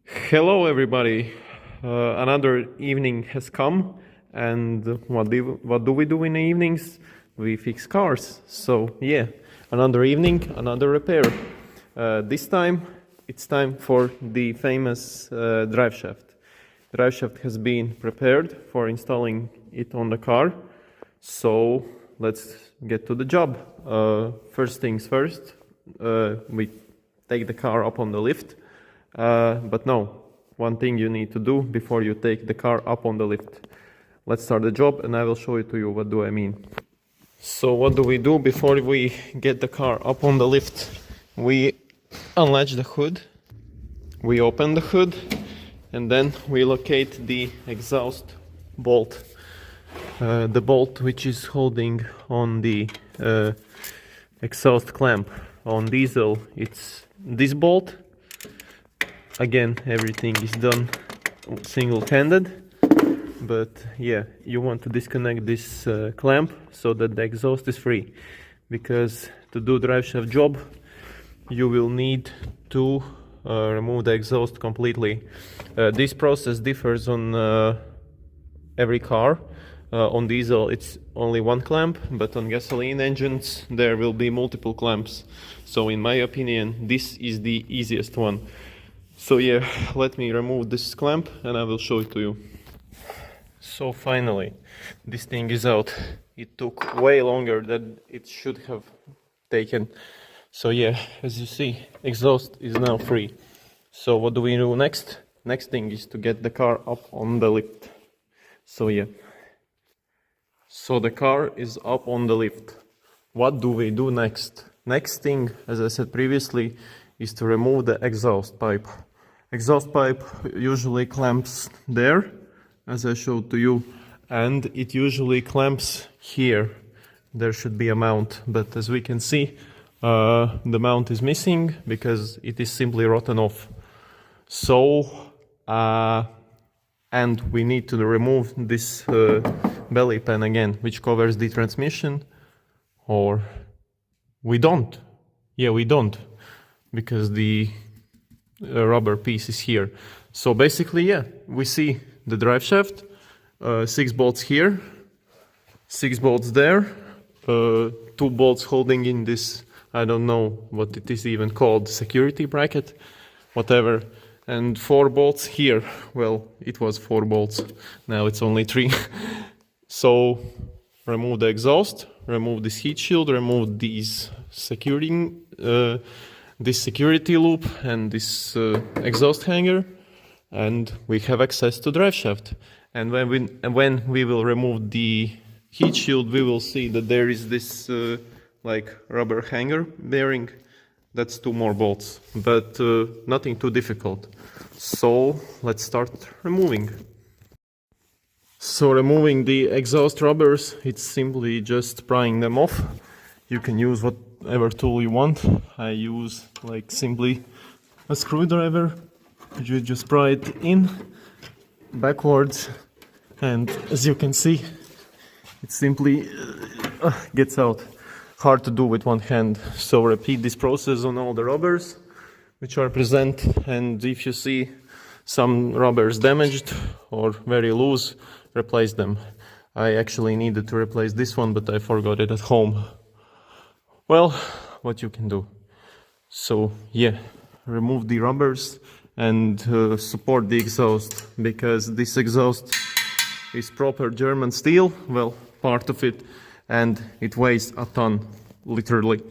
Hello, everybody. Another evening has come, and what do we do in the evenings? We fix cars. So yeah, another evening, another repair. This time, it's time for the famous drive shaft. Drive shaft has been prepared for installing it on the car. So let's get to the job. First things first, we take the car up on the lift. But no, one thing you need to do before you take the car up on the lift. Let's start the job and I will show it to you what do I mean. So what do we do before we get the car up on the lift? We unlatch the hood, we open the hood, and then we locate the exhaust bolt. The bolt which is holding on the exhaust clamp. On diesel it's this bolt. Again, everything is done single-handed, but yeah, you want to disconnect this clamp so that the exhaust is free, because to do drive shaft job you will need to remove the exhaust completely. This process differs on every car. On diesel it's only one clamp, but on gasoline engines there will be multiple clamps. So in my opinion this is the easiest one. So yeah, let me remove this clamp and I will show it to you. So finally, this thing is out. It took way longer than it should have taken. So yeah, as you see, exhaust is now free. So what do we do next? Next thing is to get the car up on the lift. So yeah. So the car is up on the lift. What do we do next? Next thing, as I said previously, is to remove the exhaust pipe. Exhaust pipe usually clamps there, as I showed to you, and it usually clamps here. There should be a mount, but as we can see, the mount is missing because it is simply rotten off. So, and we need to remove this belly pan again, which covers the transmission, or we don't. Yeah, we don't, because the rubber piece is here. So basically, yeah, we see the drive shaft, 6 bolts here, 6 bolts there, 2 bolts holding in this, I don't know what it is even called, security bracket, whatever, and 4 bolts here. Well, it was 4 bolts, now it's only 3. So remove the exhaust, remove this heat shield, remove these this security loop and this exhaust hanger, and we have access to drive shaft. And when we will remove the heat shield, we will see that there is this like rubber hanger bearing. That's 2 more bolts, but nothing too difficult. So let's start removing. So removing the exhaust rubbers, it's simply just prying them off. You can use whatever tool you want. I use like simply a screwdriver. You just pry it in backwards, and as you can see, it simply gets out. Hard to do with one hand. So repeat this process on all the rubbers which are present, and if you see some rubbers damaged or very loose, replace them. I actually needed to replace this one, but I forgot it at home. Well, what you can do. So yeah, remove the rubbers and support the exhaust, because this exhaust is proper German steel, well, part of it, and it weighs a ton, literally.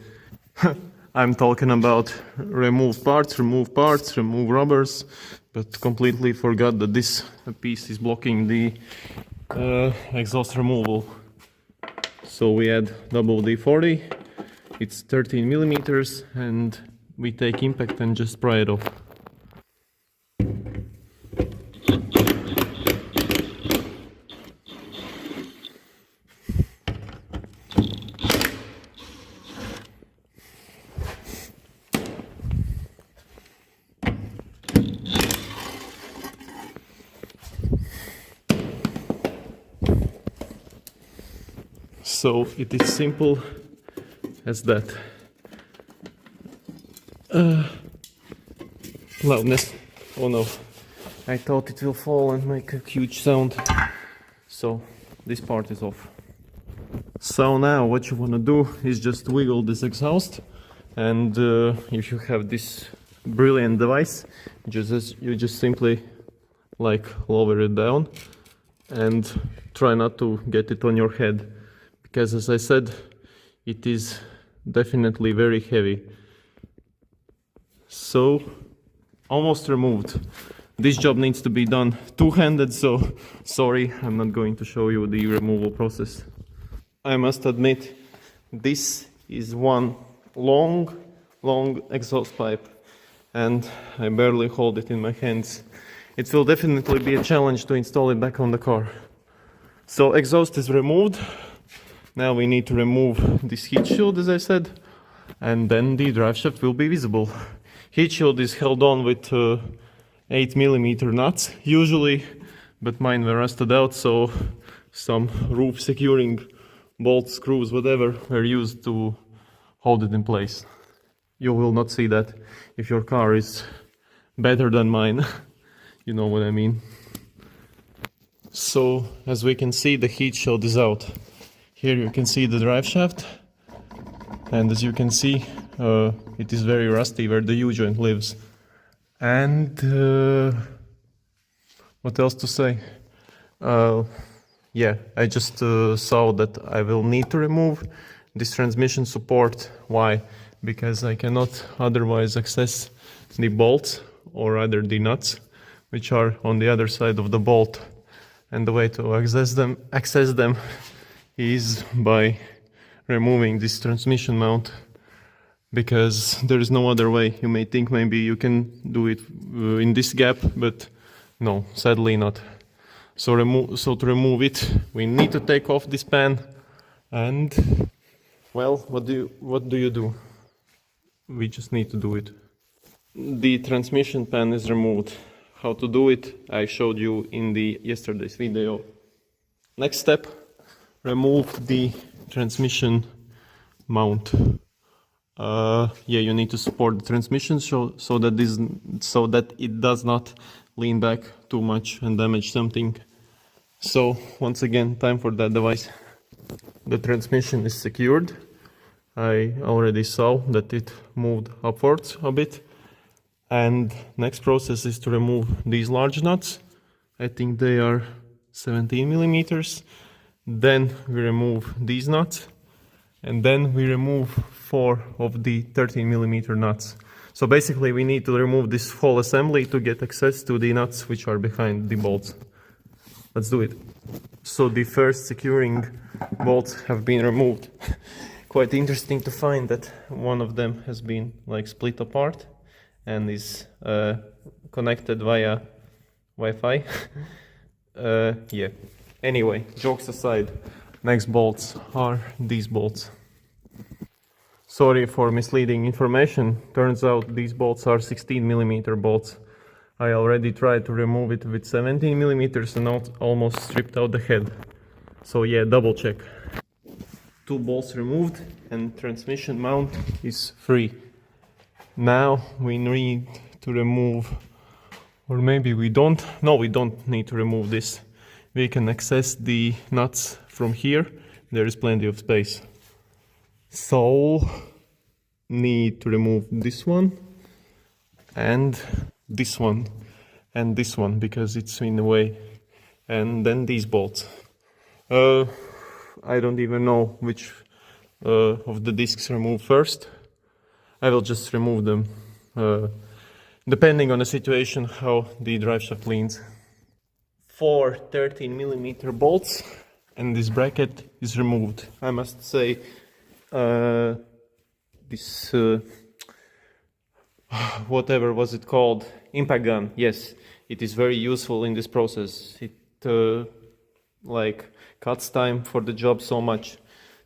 I'm talking about remove parts, remove rubbers, but completely forgot that this piece is blocking the exhaust removal. So we add WD-40. It's 13 millimeters, and we take impact and just pry it off. So it is simple as that. Loudness. Oh no, I thought it will fall and make a huge sound. So this part is off. So now what you want to do is just wiggle this exhaust, and if you have this brilliant device, you just simply like lower it down and try not to get it on your head, because as I said, it is definitely very heavy. So almost removed. This job needs to be done two-handed, so sorry, I'm not going to show you the removal process. I must admit, this is one long exhaust pipe, and I barely hold it in my hands. It will definitely be a challenge to install it back on the car. So exhaust is removed. Now we need to remove this heat shield, as I said, and then the drive shaft will be visible. Heat shield is held on with 8mm nuts usually, but mine were rusted out, so some roof securing bolts, screws, whatever were used to hold it in place. You will not see that if your car is better than mine. You know what I mean. So as we can see, the heat shield is out. Here you can see the drive shaft, and as you can see, it is very rusty where the U-joint lives. And what else to say? Yeah, I just saw that I will need to remove this transmission support. Why? Because I cannot otherwise access the bolts, or rather the nuts, which are on the other side of the bolt. And the way to access them is by removing this transmission mount, because there is no other way. You may think maybe you can do it in this gap, but no, sadly not. So to remove it, we need to take off this pan, and well, what do you do? We just need to do it. The transmission pan is removed. How to do it, I showed you in the yesterday's video. Next step, remove the transmission mount. Yeah, you need to support the transmission so that it does not lean back too much and damage something. So once again, time for that device. The transmission is secured. I already saw that it moved upwards a bit. And next process is to remove these large nuts. I think they are 17mm. Then we remove these nuts, and then we remove 4 of the 13mm nuts. So basically we need to remove this whole assembly to get access to the nuts which are behind the bolts. Let's do it. So the first securing bolts have been removed. Quite interesting to find that one of them has been like split apart and is connected via Wi-Fi. Yeah. Anyway, jokes aside, next bolts are these bolts. Sorry for misleading information. Turns out these bolts are 16mm bolts. I already tried to remove it with 17mm and almost stripped out the head. So yeah, double check. 2 bolts removed and transmission mount is free. Now we need to remove, or maybe we don't. No, we don't need to remove this. We can access the nuts from here. There is plenty of space. So need to remove this one and this one and this one because it's in the way, and then these bolts. I don't even know which of the discs remove first. I will just remove them depending on the situation how the drive shaft leans. 4 13mm bolts and this bracket is removed. I must say this whatever was it called, impact gun, yes, it is very useful in this process. It like cuts time for the job so much.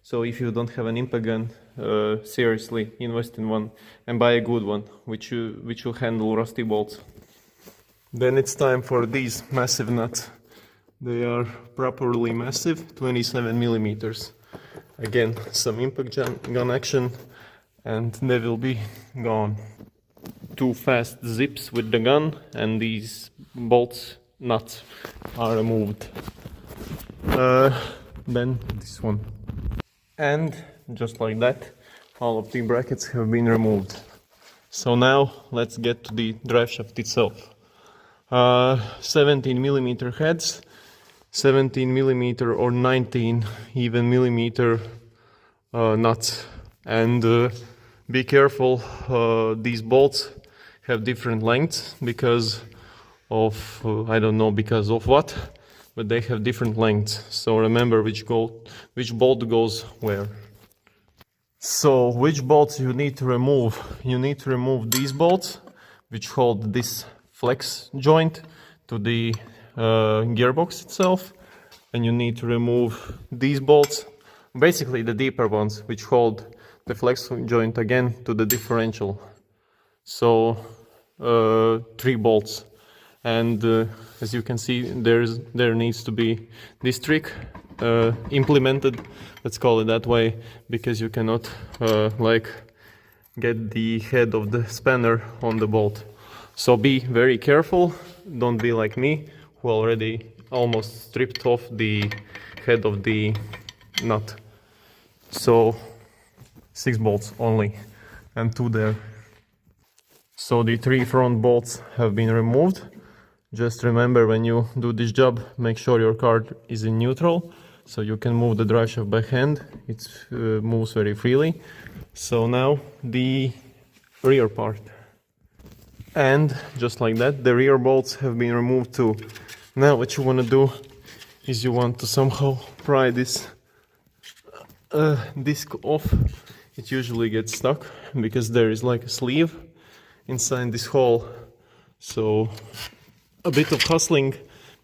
So if you don't have an impact gun, seriously invest in one and buy a good one which will handle rusty bolts. Then it's time for these massive nuts. They are properly massive, 27mm. Again, some impact gun action and they will be gone. two fast zips with the gun, and these bolts nuts are removed. Then this one, and just like that all of the brackets have been removed. So now let's get to the drive shaft itself. 17mm heads, 17mm or 19 even millimeter nuts, and be careful, these bolts have different lengths because of I don't know because of what, but they have different lengths, so remember which bolt goes where. So which bolts you need to remove? You need to remove these bolts which hold this flex joint to the gearbox itself, and you need to remove these bolts, basically the deeper ones, which hold the flex joint again to the differential. So 3 bolts, and as you can see, there needs to be this trick implemented, let's call it that way, because you cannot like get the head of the spanner on the bolt. So be very careful, don't be like me, who already almost stripped off the head of the nut. So 6 bolts only, and 2 there. So the 3 front bolts have been removed. Just remember, when you do this job, make sure your car is in neutral, so you can move the drive shaft by hand. It moves very freely. So now the rear part. And just like that, the rear bolts have been removed too. Now what you want to do is you want to somehow pry this disc off. It usually gets stuck because there is like a sleeve inside this hole. So a bit of hustling,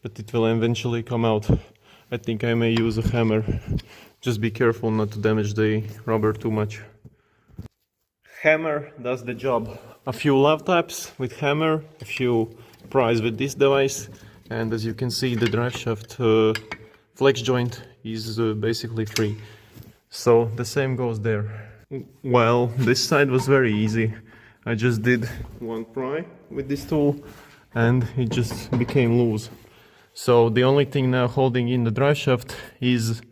but it will eventually come out. I think I may use a hammer. Just be careful not to damage the rubber too much. Hammer does the job. A few love taps with hammer, a few pries with this device, and as you can see, the drive shaft flex joint is basically free. So the same goes there. Well, this side was very easy. I just did 1 pry with this tool and it just became loose. So the only thing now holding in the drive shaft is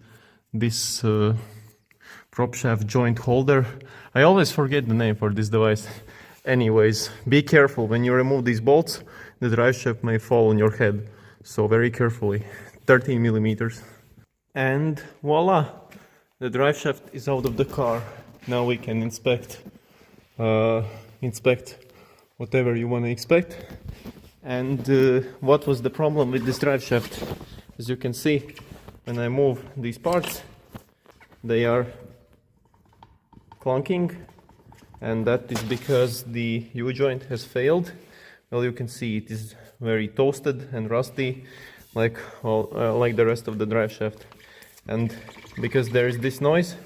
this prop shaft joint holder. I always forget the name for this device. Anyways, be careful when you remove these bolts, the drive shaft may fall on your head. So very carefully, 13mm. And voila, the drive shaft is out of the car. Now we can inspect whatever you want to inspect. And what was the problem with this drive shaft? As you can see, when I move these parts, they are clunking, and that is because the U-joint has failed. Well, you can see it is very toasted and rusty, like the rest of the drive shaft. And because there is this noise,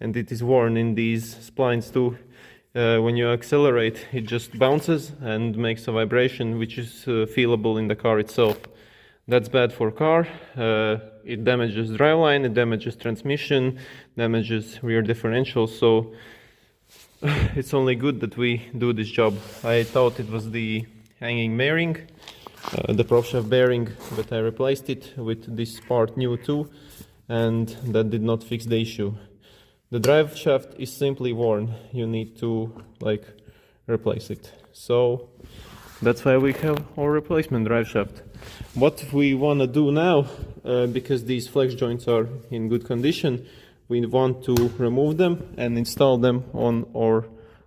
and it is worn in these splines too, when you accelerate, it just bounces and makes a vibration which is feelable in the car itself. That's bad for car. It damages driveline, it damages transmission, damages rear differential. So it's only good that we do this job. I thought it was the hanging bearing, the prop shaft bearing, but I replaced it with this part new too, and that did not fix the issue. The drive shaft is simply worn. You need to replace it. So that's why we have our replacement drive shaft. What we want to do now, because these flex joints are in good condition, we want to remove them and install them on our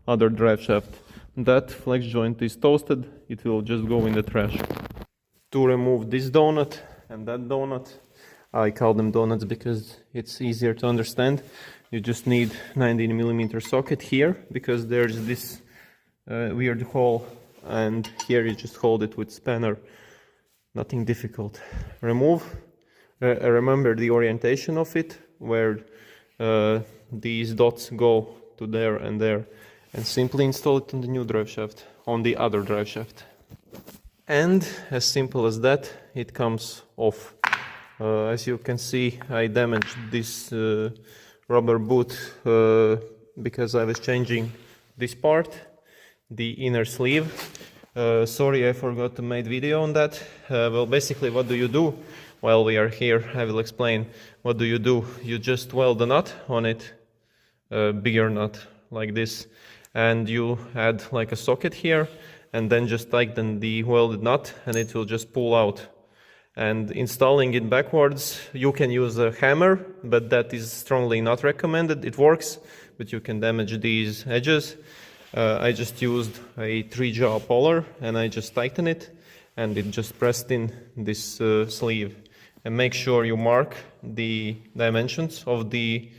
other drive shaft. That flex joint is toasted, it will just go in the trash. To remove this donut and that donut, I call them donuts because it's easier to understand. You just need 19mm socket here, because there's this weird hole, and here you just hold it with spanner. Nothing difficult. Remove. Remember the orientation of it, where these dots go to there, and simply install it on the new drive shaft, on the other drive shaft. And as simple as that, it comes off. As you can see, I damaged this rubber boot because I was changing this part. the inner sleeve. Sorry, I forgot to make video on that. Well, basically, what do you do while we are here? I will explain. What do? You just weld a nut on it, a bigger nut like this, and you add like a socket here, and then just tighten the welded nut, and it will just pull out. And installing it backwards, you can use a hammer, but that is strongly not recommended. It works, but you can damage these edges. I just used a 3-jaw puller, and I just tightened it, and it just pressed in this sleeve. And make sure you mark the dimensions of the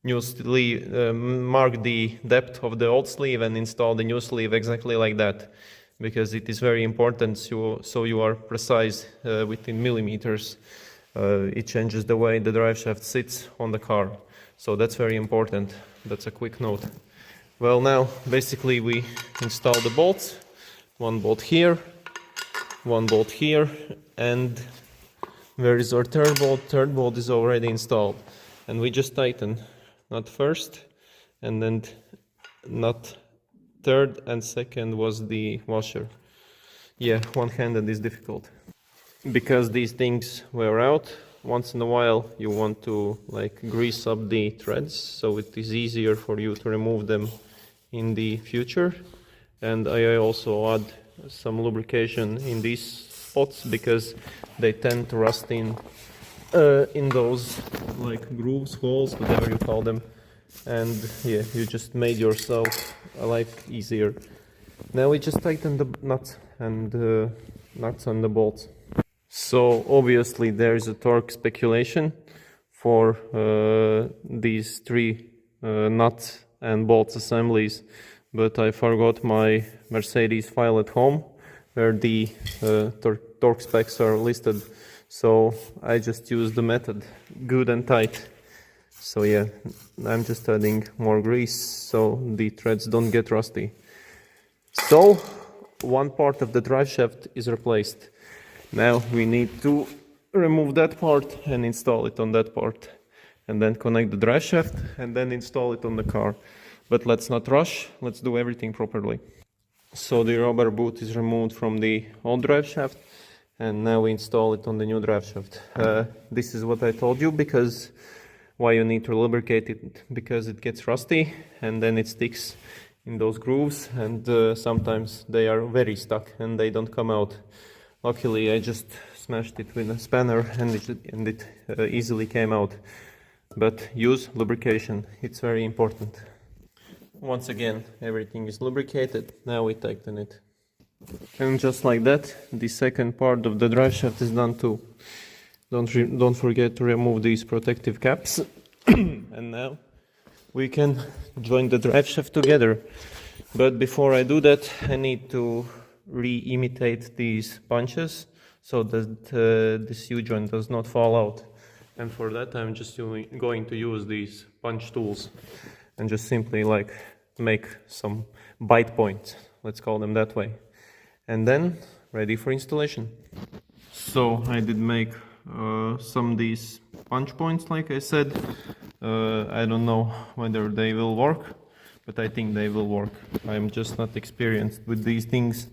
new sleeve, mark the depth of the old sleeve, and install the new sleeve exactly like that, because it is very important so you are precise within millimeters. It changes the way the drive shaft sits on the car, so that's very important. That's a quick note. Well, now basically we install the bolts, one bolt here, one bolt here, and where is our third bolt? Third bolt is already installed, and we just tighten nut first, and then nut third, and second was the washer. Yeah, one-handed is difficult because these things wear out. Once in a while you want to like grease up the threads so it is easier for you to remove them in the future. And I also add some lubrication in these spots because they tend to rust in those like grooves, holes, whatever you call them. And yeah, you just made yourself life easier. Now we just tighten the nuts and nuts on the bolts. So obviously there is a torque speculation for these 3 nuts and bolts assemblies, but I forgot my Mercedes file at home where the torque specs are listed, so I just used the method good and tight. So yeah, I'm just adding more grease so the threads don't get rusty. So one part of the drive shaft is replaced. Now we need to remove that part and install it on that part, and then connect the drive shaft and then install it on the car. But let's not rush, let's do everything properly. So the rubber boot is removed from the old drive shaft, and now we install it on the new drive shaft. This is what I told you, because why you need to lubricate it, because it gets rusty and then it sticks in those grooves, and sometimes they are very stuck and they don't come out. Luckily I just smashed it with a spanner and it easily came out. But use lubrication, it's very important. Once again, everything is lubricated, now we tighten it. And just like that, the second part of the drive shaft is done too. Don't forget to remove these protective caps. And now we can join the drive shaft together. But before I do that, I need to re-imitate these punches so that this U-joint does not fall out. And for that I'm just going to use these punch tools and just simply like make some bite points, let's call them that way, and then ready for installation. So I did make some of these punch points, like I said. I don't know whether they will work, but I think they will work. I'm just not experienced with these things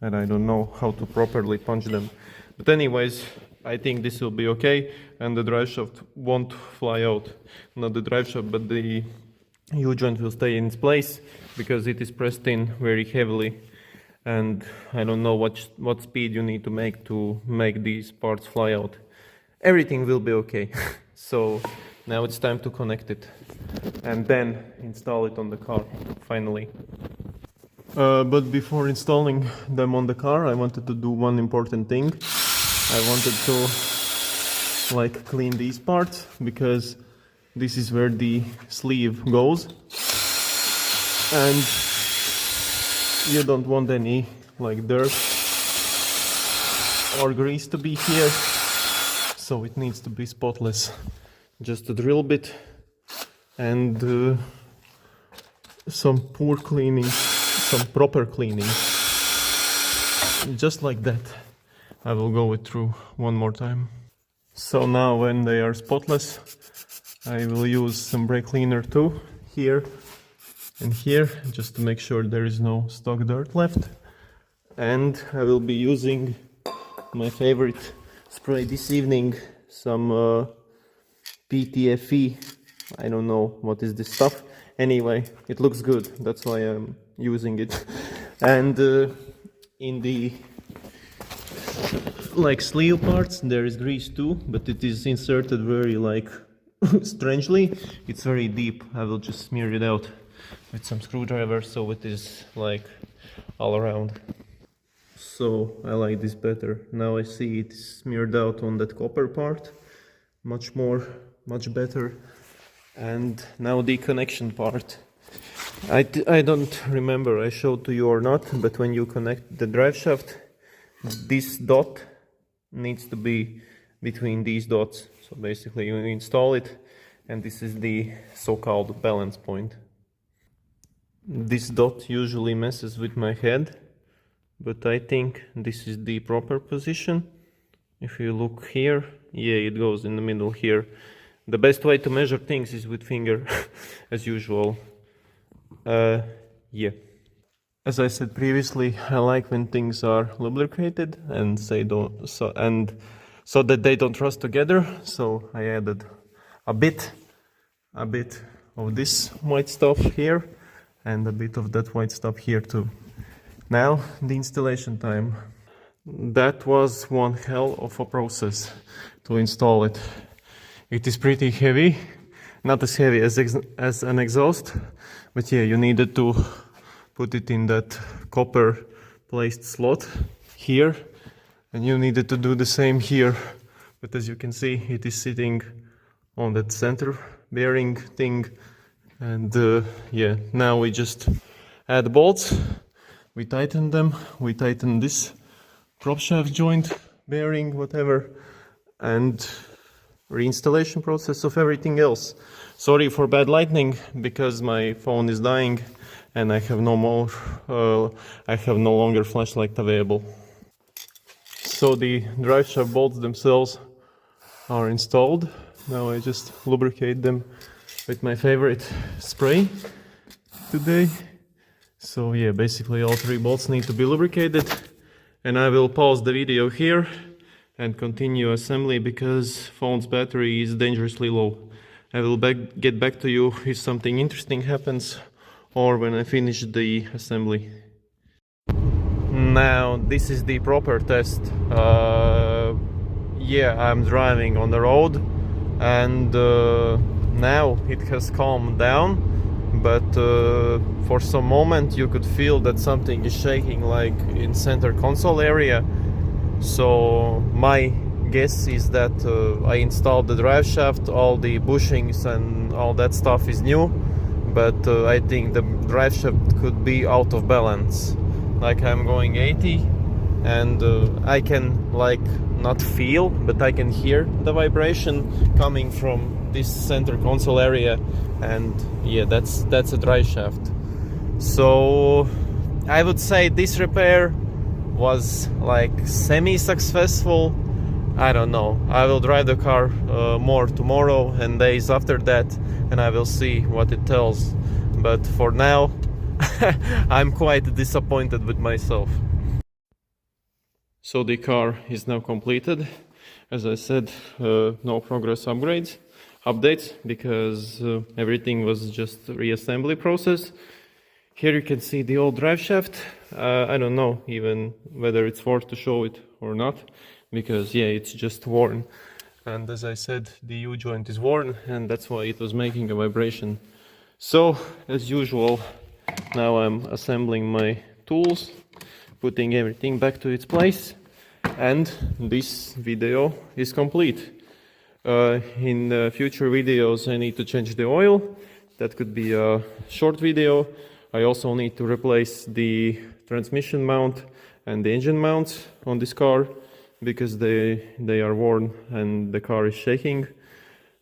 and I don't know how to properly punch them. But anyways, I think this will be okay, and the drive shaft won't fly out. Not the drive shaft, but the U-joint will stay in its place because it is pressed in very heavily, and I don't know what speed you need to make these parts fly out. Everything will be okay. So now it's time to connect it and then install it on the car finally. But before installing them on the car, I wanted to do one important thing. I wanted to like clean these parts, because this is where the sleeve goes and you don't want any like dirt or grease to be here, so it needs to be spotless. Just a drill bit and some poor cleaning, some proper cleaning, just like that. I will go it through one more time. So now when they are spotless, I will use some brake cleaner too here, and here, just to make sure there is no stock dirt left. And I will be using my favorite spray this evening, some PTFE. I don't know what is this stuff. Anyway, it looks good, that's why I'm using it. And in the sleeve parts there is grease too, but it is inserted very strangely. It's very deep. I will just smear it out with some screwdriver so it is all around. So I like this better. Now I see it's smeared out on that copper part much better. And now the connection part. I don't remember I showed to you or not, but when you connect the drive shaft, this dot needs to be between these dots. So basically you install it, and this is the so-called balance point. This dot usually messes with my head, but I think this is the proper position. If you look here, yeah, it goes in the middle here. The best way to measure things is with finger, as usual. Yeah. As I said previously, I like when things are lubricated and so that they don't rust together. So I added a bit of this white stuff here and a bit of that white stuff here too. Now the installation time. That was one hell of a process to install it. It is pretty heavy, not as heavy as an exhaust, but yeah, you needed to put it in that copper placed slot here, and you needed to do the same here. But as you can see, it is sitting on that center bearing thing, and yeah, now we just add bolts, we tighten them, we tighten this prop shaft joint, bearing, whatever, and reinstallation process of everything else. Sorry for bad lighting, because my phone is dying and I have no longer flashlight available. So the drive shaft bolts themselves are installed. Now I just lubricate them with my favorite spray today. So yeah, basically all three bolts need to be lubricated, and I will pause the video here and continue assembly because phone's battery is dangerously low. I will get back to you if something interesting happens or when I finish the assembly. Now this is the proper test. Yeah, I'm driving on the road, and now it has calmed down, but for some moment you could feel that something is shaking, like in center console area. So my guess is that I installed the drive shaft, all the bushings and all that stuff is new, but I think the drive shaft could be out of balance. Like I'm going 80 and I can not feel, but I can hear the vibration coming from this center console area, and yeah, that's a drive shaft. So I would say this repair was semi-successful. I don't know. I will drive the car more tomorrow and days after that, and I will see what it tells. But for now, I'm quite disappointed with myself. So the car is now completed. As I said, no progress updates, because everything was just reassembly process. Here you can see the old drive shaft. I don't know even whether it's worth to show it or not, because yeah, it's just worn. And as I said, the U-joint is worn, and that's why it was making a vibration. So, as usual, now I'm assembling my tools, putting everything back to its place, and this video is complete. In future videos I need to change the oil. That could be a short video. I also need to replace the transmission mount and the engine mounts on this car, because they are worn and the car is shaking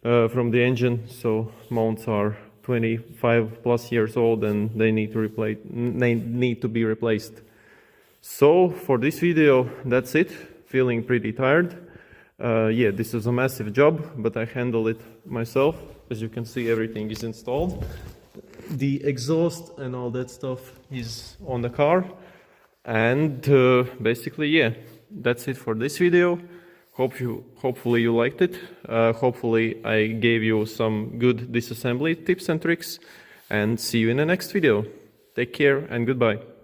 from the engine. So mounts are 25 plus years old and they need to be replaced. So for this video, that's it. Feeling pretty tired. Yeah, this is a massive job, but I handle it myself. As you can see, everything is installed. the exhaust and all that stuff is on the car. And basically, yeah, that's it for this video. Hopefully you liked it. Hopefully I gave you some good disassembly tips and tricks, and see you in the next video. Take care and goodbye.